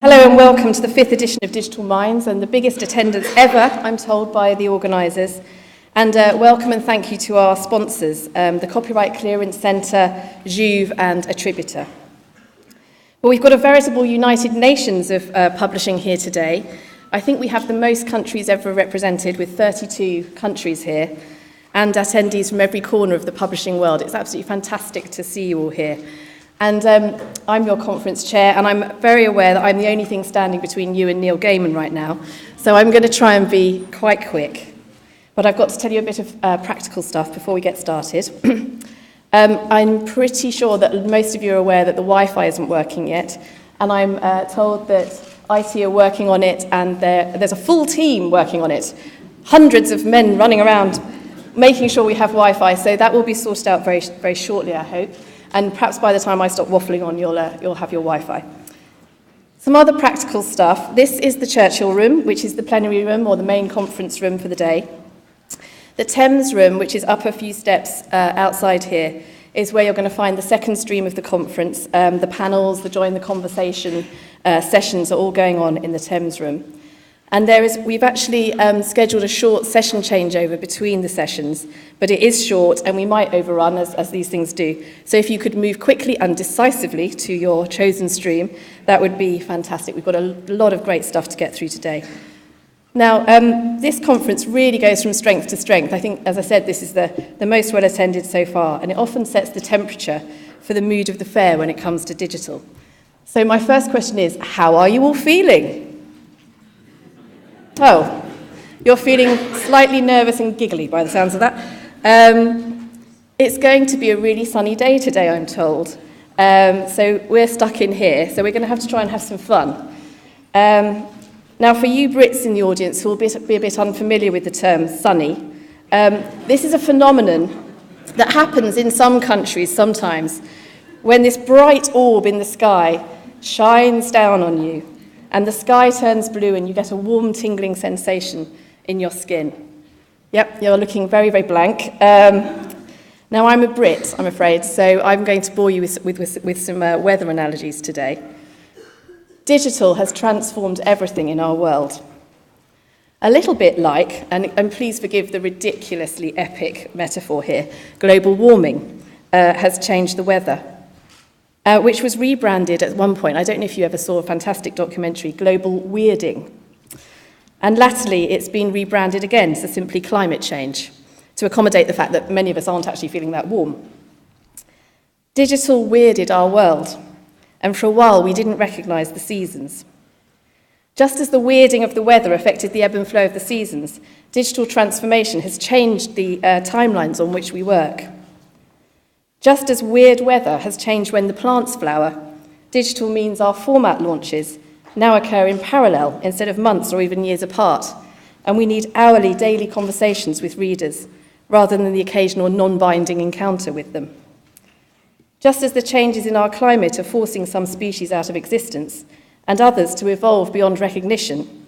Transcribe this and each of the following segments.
Hello and welcome to the 5th edition of Digital Minds, and the biggest attendance ever, I'm told, by the organisers. And welcome and thank you to our sponsors, the Copyright Clearance Centre, Juve and Attributor. Well, we've got a veritable United Nations of publishing here today. I think we have the most countries ever represented, with 32 countries here, and attendees from every corner of the publishing world. It's absolutely fantastic to see you all here. And I'm your conference chair, and I'm very aware that I'm the only thing standing between you and Neil Gaiman right now, so I'm going to try and be quite quick. But I've got to tell you a bit of practical stuff before we get started. I'm pretty sure that most of you are aware that the Wi-Fi isn't working yet, and I'm told that IT are working on it, and there's a full team working on it. Hundreds of men running around making sure we have Wi-Fi, so that will be sorted out very, very shortly, I hope. And perhaps by the time I stop waffling on, you'll have your Wi-Fi. Some other practical stuff. This is the Churchill room, which is the plenary room or the main conference room for the day. The Thames room, which is up a few steps outside here, is where you're going to find the second stream of the conference. The panels, the Join the Conversation sessions are all going on in the Thames room. And we've actually scheduled a short session changeover between the sessions, but it is short and we might overrun as these things do. So if you could move quickly and decisively to your chosen stream, that would be fantastic. We've got a lot of great stuff to get through today. Now, this conference really goes from strength to strength. I think, as I said, this is the most well attended so far, and it often sets the temperature for the mood of the fair when it comes to digital. So my first question is, how are you all feeling? Oh, you're feeling slightly nervous and giggly by the sounds of that. It's going to be a really sunny day today, I'm told. So we're stuck in here, so we're going to have to try and have some fun. Now, for you Brits in the audience who will be a bit unfamiliar with the term sunny, this is a phenomenon that happens in some countries sometimes when this bright orb in the sky shines down on you, and the sky turns blue and you get a warm, tingling sensation in your skin. Yep, you're looking very, very blank. Now, I'm a Brit, I'm afraid, so I'm going to bore you with some weather analogies today. Digital has transformed everything in our world. A little bit like, and please forgive the ridiculously epic metaphor here, global warming has changed the weather. Which was rebranded at one point. I don't know if you ever saw a fantastic documentary, Global Weirding. And latterly, it's been rebranded again, so simply climate change, to accommodate the fact that many of us aren't actually feeling that warm. Digital weirded our world, and for a while we didn't recognise the seasons. Just as the weirding of the weather affected the ebb and flow of the seasons, digital transformation has changed the timelines on which we work. Just as weird weather has changed when the plants flower, digital means our format launches now occur in parallel instead of months or even years apart, and we need hourly, daily conversations with readers rather than the occasional non-binding encounter with them. Just as the changes in our climate are forcing some species out of existence and others to evolve beyond recognition,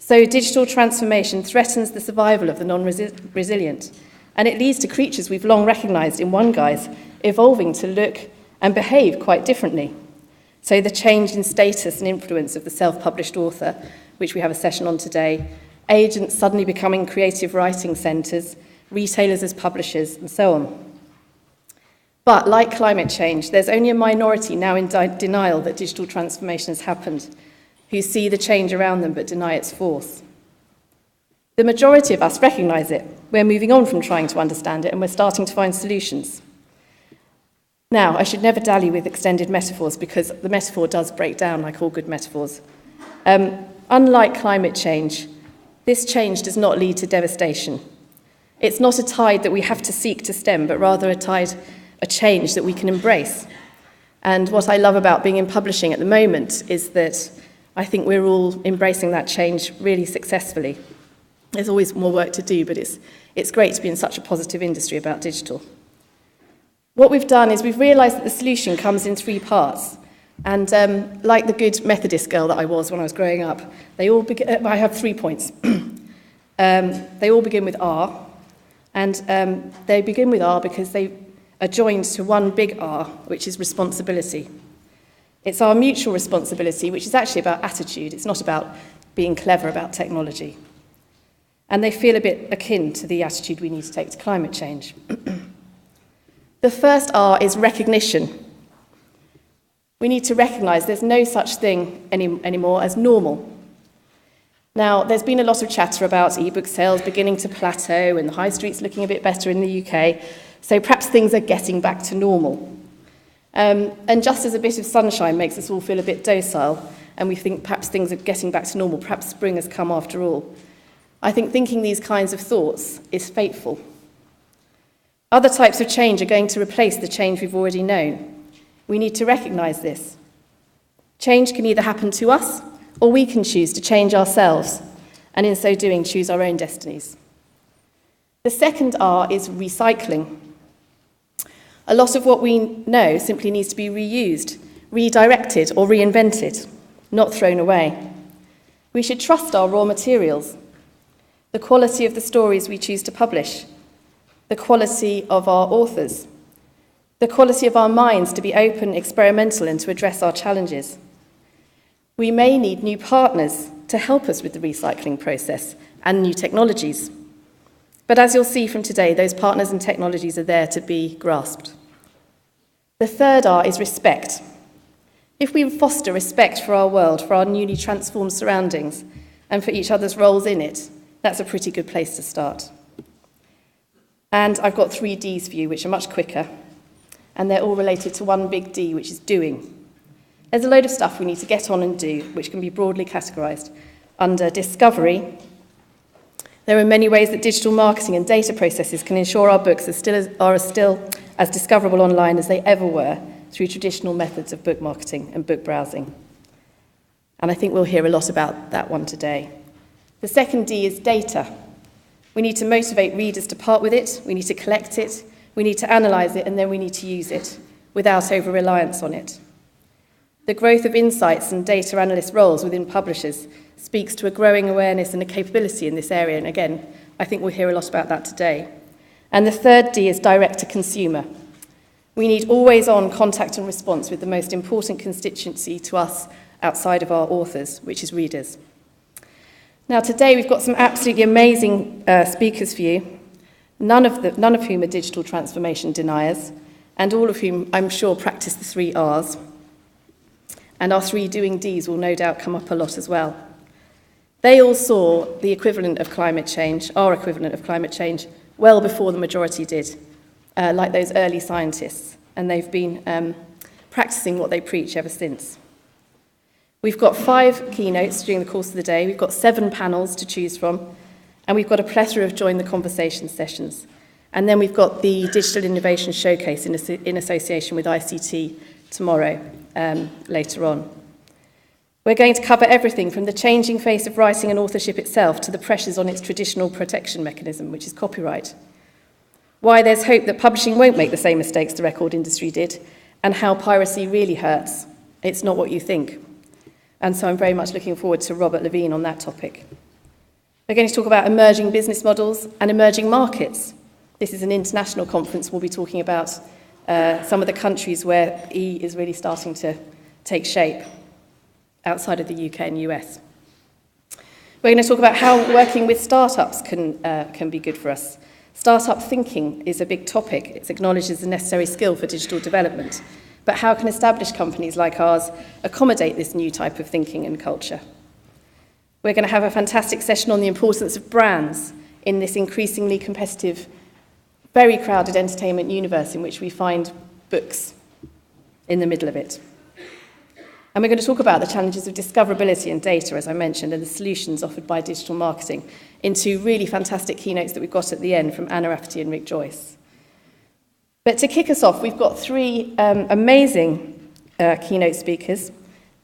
so digital transformation threatens the survival of the non-resilient. And it leads to creatures we've long recognised in one guise evolving to look and behave quite differently. So the change in status and influence of the self-published author, which we have a session on today, agents suddenly becoming creative writing centres, retailers as publishers, and so on. But like climate change, there's only a minority now in denial that digital transformation has happened, who see the change around them but deny its force. The majority of us recognise it. We're moving on from trying to understand it, and we're starting to find solutions. Now, I should never dally with extended metaphors because the metaphor does break down like all good metaphors. Unlike climate change, this change does not lead to devastation. It's not a tide that we have to seek to stem, but rather a change that we can embrace. And what I love about being in publishing at the moment is that I think we're all embracing that change really successfully. There's always more work to do, but it's great to be in such a positive industry about digital. What we've done is we've realised that the solution comes in 3 parts. And like the good Methodist girl that I was when I was growing up, I have 3 points. They all begin with R, and they begin with R because they are joined to one big R, which is responsibility. It's our mutual responsibility, which is actually about attitude. It's not about being clever about technology. And they feel a bit akin to the attitude we need to take to climate change. The first R is recognition. We need to recognise there's no such thing anymore as normal. Now, there's been a lot of chatter about e-book sales beginning to plateau and the high street's looking a bit better in the UK, so perhaps things are getting back to normal. And just as a bit of sunshine makes us all feel a bit docile, and we think perhaps things are getting back to normal, perhaps spring has come after all, I think thinking these kinds of thoughts is fateful. Other types of change are going to replace the change we've already known. We need to recognise this. Change can either happen to us, or we can choose to change ourselves, and in so doing, choose our own destinies. The second R is recycling. A lot of what we know simply needs to be reused, redirected, or reinvented, not thrown away. We should trust our raw materials, the quality of the stories we choose to publish, the quality of our authors, the quality of our minds to be open, experimental, and to address our challenges. We may need new partners to help us with the recycling process and new technologies. But as you'll see from today, those partners and technologies are there to be grasped. The third R is respect. If we foster respect for our world, for our newly transformed surroundings, and for each other's roles in it, that's a pretty good place to start. And I've got 3 Ds for you, which are much quicker, and they're all related to one big D, which is doing. There's a load of stuff we need to get on and do, which can be broadly categorised under discovery. There are many ways that digital marketing and data processes can ensure our books are still as discoverable online as they ever were through traditional methods of book marketing and book browsing. And I think we'll hear a lot about that one today. The second D is data. We need to motivate readers to part with it, we need to collect it, we need to analyse it, and then we need to use it without over-reliance on it. The growth of insights and data analyst roles within publishers speaks to a growing awareness and a capability in this area, and again, I think we'll hear a lot about that today. And the third D is direct-to-consumer. We need always-on contact and response with the most important constituency to us outside of our authors, which is readers. Now, today we've got some absolutely amazing speakers for you, none of whom are digital transformation deniers, and all of whom I'm sure practice the 3 Rs. And our 3 doing Ds will no doubt come up a lot as well. They all saw the equivalent of climate change, our equivalent of climate change, well before the majority did, like those early scientists, and they've been practicing what they preach ever since. We've got 5 keynotes during the course of the day, we've got 7 panels to choose from, and we've got a plethora of Join the Conversation sessions. And then we've got the Digital Innovation Showcase in association with ICT tomorrow, later on. We're going to cover everything from the changing face of writing and authorship itself to the pressures on its traditional protection mechanism, which is copyright. Why there's hope that publishing won't make the same mistakes the record industry did, and how piracy really hurts. It's not what you think. And so I'm very much looking forward to Robert Levine on that topic. We're going to talk about emerging business models and emerging markets. This is an international conference. We'll be talking about some of the countries where E is really starting to take shape outside of the UK and US. We're going to talk about how working with startups can be good for us. Startup thinking is a big topic. It's acknowledged as a necessary skill for digital development. But how can established companies like ours accommodate this new type of thinking and culture? We're going to have a fantastic session on the importance of brands in this increasingly competitive, very crowded entertainment universe in which we find books in the middle of it. And we're going to talk about the challenges of discoverability and data, as I mentioned, and the solutions offered by digital marketing in 2 really fantastic keynotes that we've got at the end from Anna Rafferty and Rick Joyce. But to kick us off, we've got 3 amazing keynote speakers.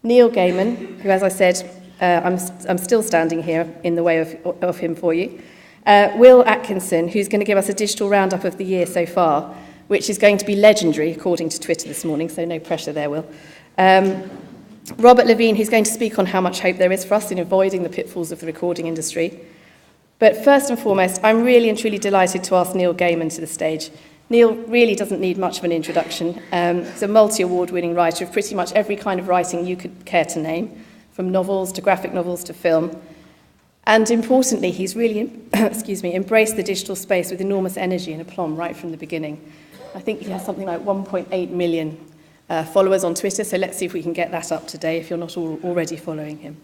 Neil Gaiman, who, as I said, I'm still standing here in the way of him for you. Will Atkinson, who's going to give us a digital roundup of the year so far, which is going to be legendary, according to Twitter this morning, so no pressure there, Will. Robert Levine, who's going to speak on how much hope there is for us in avoiding the pitfalls of the recording industry. But first and foremost, I'm really and truly delighted to ask Neil Gaiman to the stage, Neil really doesn't need much of an introduction. He's a multi-award-winning writer of pretty much every kind of writing you could care to name, from novels to graphic novels to film. And importantly, he's really embraced the digital space with enormous energy and aplomb right from the beginning. I think he has something like 1.8 million followers on Twitter, so let's see if we can get that up today if you're not already following him.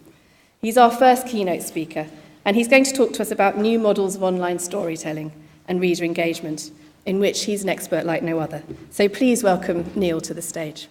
He's our first keynote speaker, and he's going to talk to us about new models of online storytelling and reader engagement, in which he's an expert like no other. So please welcome Neil to the stage.